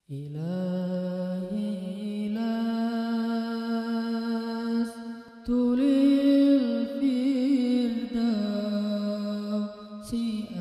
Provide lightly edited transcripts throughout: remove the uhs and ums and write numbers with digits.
إلهي لست للفردوس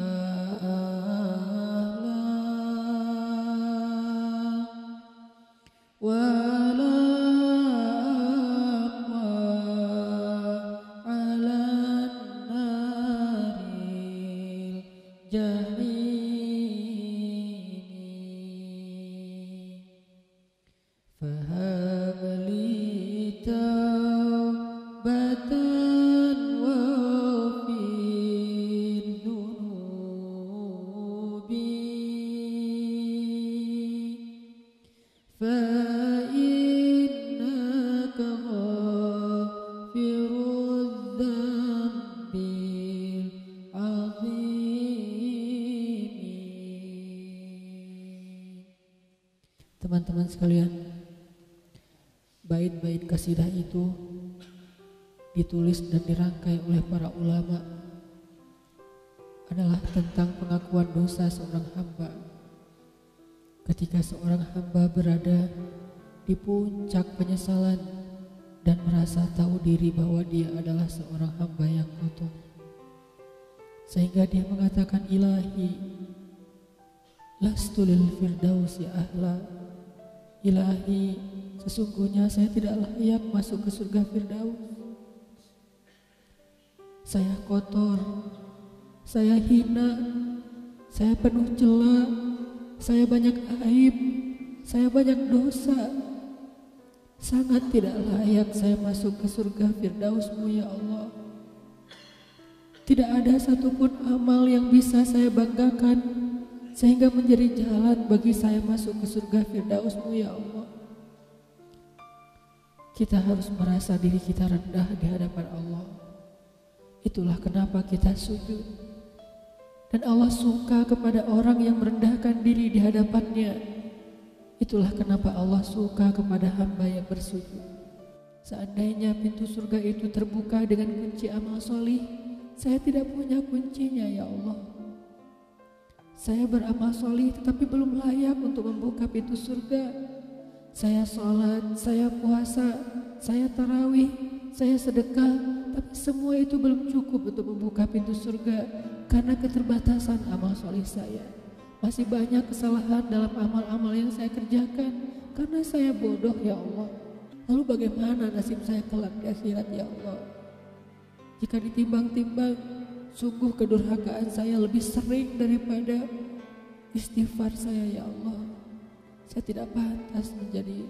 أعلى ولا أقوى على النار الجحيم فهب لي توبة واغفر ذنوبي فإنك غافر الذنب العظيم. Teman-teman sekalian, bait-bait kasidah itu ditulis dan dirangkai oleh para ulama adalah tentang pengakuan dosa seorang hamba. Ketika seorang hamba berada di puncak penyesalan dan merasa tahu diri bahwa dia adalah seorang hamba yang kotor, sehingga dia mengatakan, Ilahi lastu lil firdausi ahla. Ilahi, sesungguhnya saya tidak layak masuk ke surga Firdaus. Saya kotor, saya hina, saya penuh cela, saya banyak aib, saya banyak dosa. Sangat tidak layak saya masuk ke surga Firdaus-Mu ya Allah. Tidak ada satupun amal yang bisa saya banggakan sehingga menjadi jalan bagi saya masuk ke surga Firdaus-Mu ya Allah. Kita harus merasa diri kita rendah di hadapan Allah. Itulah kenapa kita sujud. Dan Allah suka kepada orang yang merendahkan diri di hadapannya. Itulah kenapa Allah suka kepada hamba yang bersujud. Seandainya pintu surga itu terbuka dengan kunci amal solih, saya tidak punya kuncinya ya Allah. Saya beramal solih tetapi belum layak untuk membuka pintu surga. Saya sholat, saya puasa, saya tarawih, saya sedekah, tapi semua itu belum cukup untuk membuka pintu surga karena keterbatasan amal solih saya. Masih banyak kesalahan dalam amal-amal yang saya kerjakan karena saya bodoh ya Allah. Lalu bagaimana nasib saya kelak di akhirat ya Allah? Jika ditimbang-timbang, sungguh kedurhakaan saya lebih sering daripada istighfar saya ya Allah. Saya tidak pantas menjadi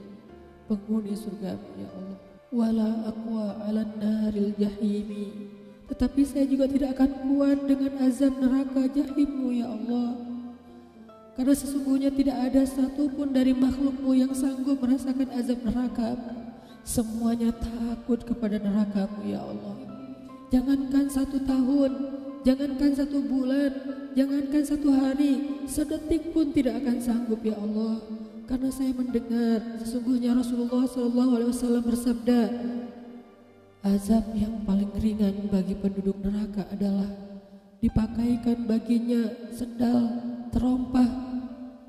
penghuni surga ya Allah. Wala aqwa 'alan naril jahimi. Tetapi saya juga tidak akan kuat dengan azab neraka jahim-Mu ya Allah. Karena sesungguhnya tidak ada satupun dari makhluk-Mu yang sanggup merasakan azab neraka. Semuanya takut kepada neraka-Mu ya Allah. Jangankan 1 tahun, jangankan 1 bulan, jangankan 1 hari, sedetik pun tidak akan sanggup ya Allah. Karena saya mendengar sesungguhnya Rasulullah SAW bersabda, azab yang paling ringan bagi penduduk neraka adalah dipakaikan baginya sendal terompah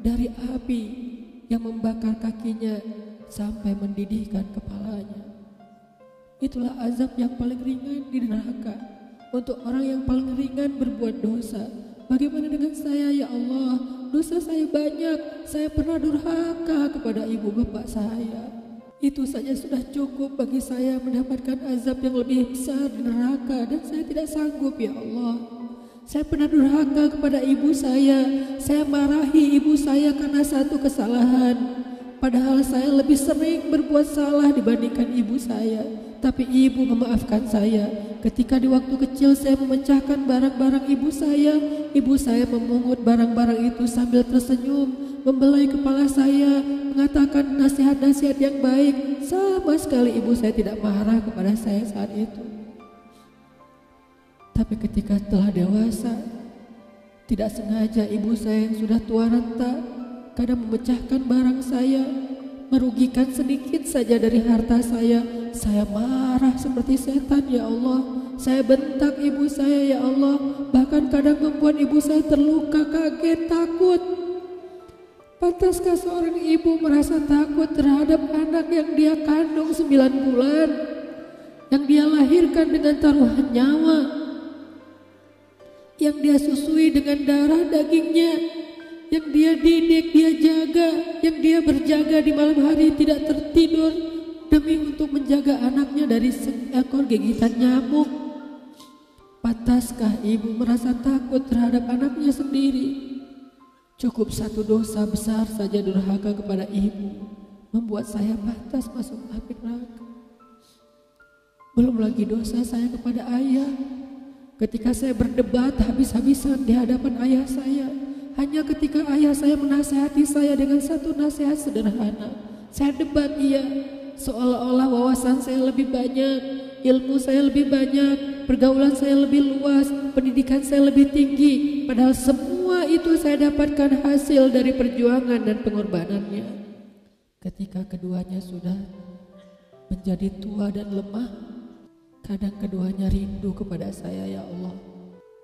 dari api yang membakar kakinya sampai mendidihkan kepalanya. Itulah azab yang paling ringan di neraka untuk orang yang paling ringan berbuat dosa. Bagaimana dengan saya ya Allah? Dosa saya banyak. Saya pernah durhaka kepada ibu bapak saya. Itu saja sudah cukup bagi saya mendapatkan azab yang lebih besar di neraka, dan saya tidak sanggup ya Allah. Saya pernah durhaka kepada ibu saya. Saya marahi ibu saya karena 1 kesalahan. Padahal saya lebih sering berbuat salah dibandingkan ibu saya. Tapi ibu memaafkan saya. Ketika di waktu kecil saya memecahkan barang-barang ibu saya memungut barang-barang itu sambil tersenyum, membelai kepala saya, mengatakan nasihat-nasihat yang baik. Sama sekali ibu saya tidak marah kepada saya saat itu. Tapi ketika telah dewasa, tidak sengaja ibu saya yang sudah tua renta kadang memecahkan barang saya, merugikan sedikit saja dari harta saya marah seperti setan ya Allah. Saya bentak ibu saya ya Allah, bahkan kadang membuat ibu saya terluka, kaget, takut. Pantaskah seorang ibu merasa takut terhadap anak yang dia kandung 9 bulan, yang dia lahirkan dengan taruhan nyawa, yang dia susui dengan darah dagingnya, yang dia didik, dia jaga, yang dia berjaga di malam hari tidak tertidur demi untuk menjaga anaknya dari seekor gigitan nyamuk? Pantaskah ibu merasa takut terhadap anaknya sendiri? Cukup satu dosa besar saja durhaka kepada ibu membuat saya pantas masuk api neraka. Belum lagi dosa saya kepada ayah. Ketika saya berdebat habis-habisan di hadapan ayah saya, hanya ketika ayah saya menasihati saya dengan satu nasihat sederhana, saya debat ia, seolah-olah wawasan saya lebih banyak, ilmu saya lebih banyak, pergaulan saya lebih luas, pendidikan saya lebih tinggi. Padahal semua itu saya dapatkan hasil dari perjuangan dan pengorbanannya. Ketika keduanya sudah menjadi tua dan lemah, kadang keduanya rindu kepada saya, ya Allah.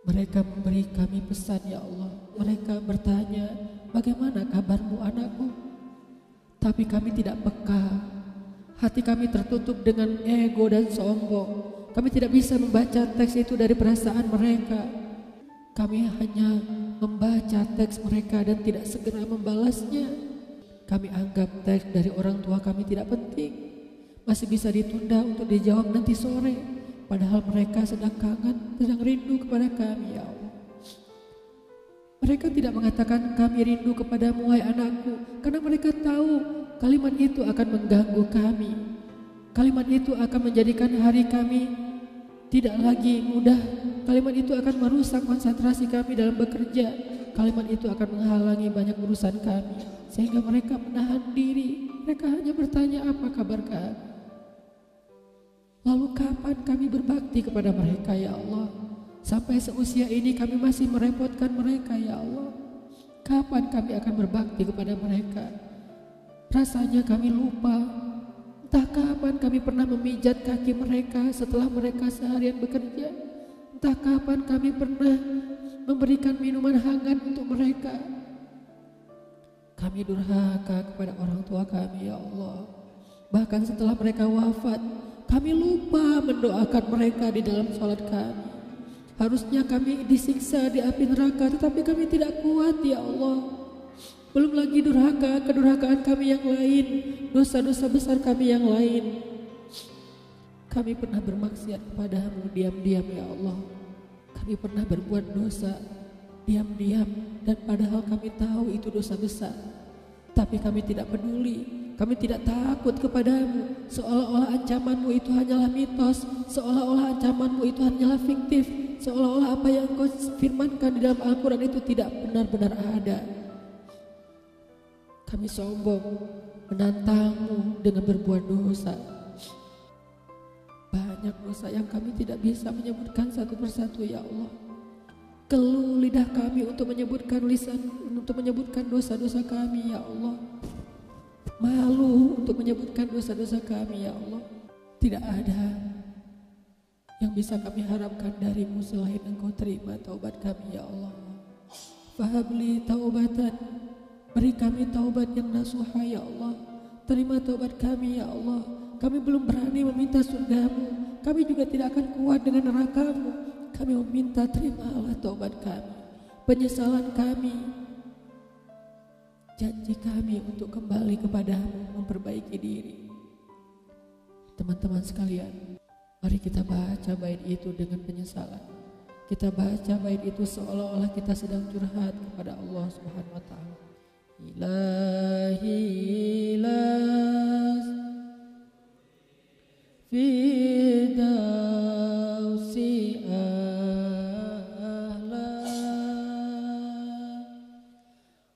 Mereka memberi kami pesan, ya Allah. Mereka bertanya, bagaimana kabarmu anakku? Tapi kami tidak peka. Hati kami tertutup dengan ego dan sombong. Kami tidak bisa membaca teks itu dari perasaan mereka. Kami hanya membaca teks mereka dan tidak segera membalasnya. Kami anggap teks dari orang tua kami tidak penting, masih bisa ditunda untuk dijawab nanti sore. Padahal mereka sedang kangen, sedang rindu kepada kami, ya Allah. Mereka tidak mengatakan kami rindu kepadamu, wahai anakku, karena mereka tahu kalimat itu akan mengganggu kami. Kalimat itu akan menjadikan hari kami tidak lagi mudah. Kalimat itu akan merusak konsentrasi kami dalam bekerja. Kalimat itu akan menghalangi banyak urusan kami, sehingga mereka menahan diri. Mereka hanya bertanya, apa kabar kami? Lalu kapan kami berbakti kepada mereka, ya Allah? Sampai seusia ini kami masih merepotkan mereka, ya Allah. Kapan kami akan berbakti kepada mereka? Rasanya kami lupa. Entah kapan kami pernah memijat kaki mereka setelah mereka seharian bekerja. Entah kapan kami pernah memberikan minuman hangat untuk mereka. Kami durhaka kepada orang tua kami, ya Allah. Bahkan setelah mereka wafat, kami lupa mendoakan mereka di dalam sholat kami. Harusnya kami disiksa di api neraka, tetapi kami tidak kuat, ya Allah. Belum lagi durhaka, kedurhakaan kami yang lain, dosa-dosa besar kami yang lain. Kami pernah bermaksiat kepadamu diam-diam, ya Allah. Kami pernah berbuat dosa diam-diam, dan padahal kami tahu itu dosa besar. Tapi kami tidak peduli, kami tidak takut kepadamu. Seolah-olah ancamanmu itu hanyalah mitos, seolah-olah ancamanmu itu hanyalah fiktif, seolah-olah apa yang engkau firmankan di dalam Al-Quran itu tidak benar-benar ada. Kami sombong menantangmu dengan berbuat dosa. Banyak dosa yang kami tidak bisa menyebutkan satu persatu, ya Allah. Keluh lidah kami untuk menyebutkan dosa-dosa kami, ya Allah. Malu untuk menyebutkan dosa-dosa kami, ya Allah. Tidak ada yang bisa kami harapkan darimu selain engkau terima taubat kami, ya Allah. Fahabli taubatan, beri kami taubat yang nasuha, ya Allah. Terima taubat kami, ya Allah. Kami belum berani meminta surgamu, kami juga tidak akan kuat dengan nerakamu. Kami meminta, terimalah taubat kami, penyesalan kami, janji kami untuk kembali kepadamu, memperbaiki diri. Teman-teman sekalian, mari kita baca bait itu dengan penyesalan. Kita baca bait itu seolah-olah kita sedang curhat kepada Allah Subhanahu wa Ta'ala. Ilahi ilas Firdausi ahla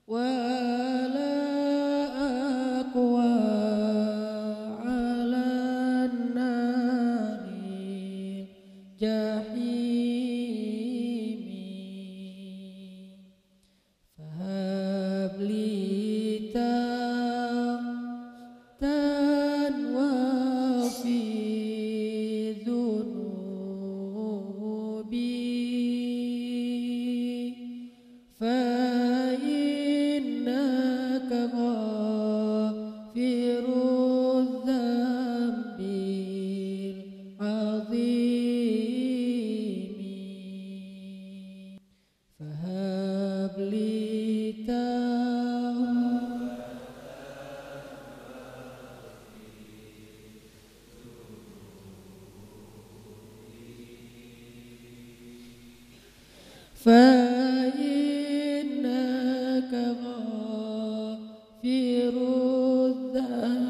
wa la aqwa ala nari jahimi fahabli الذنب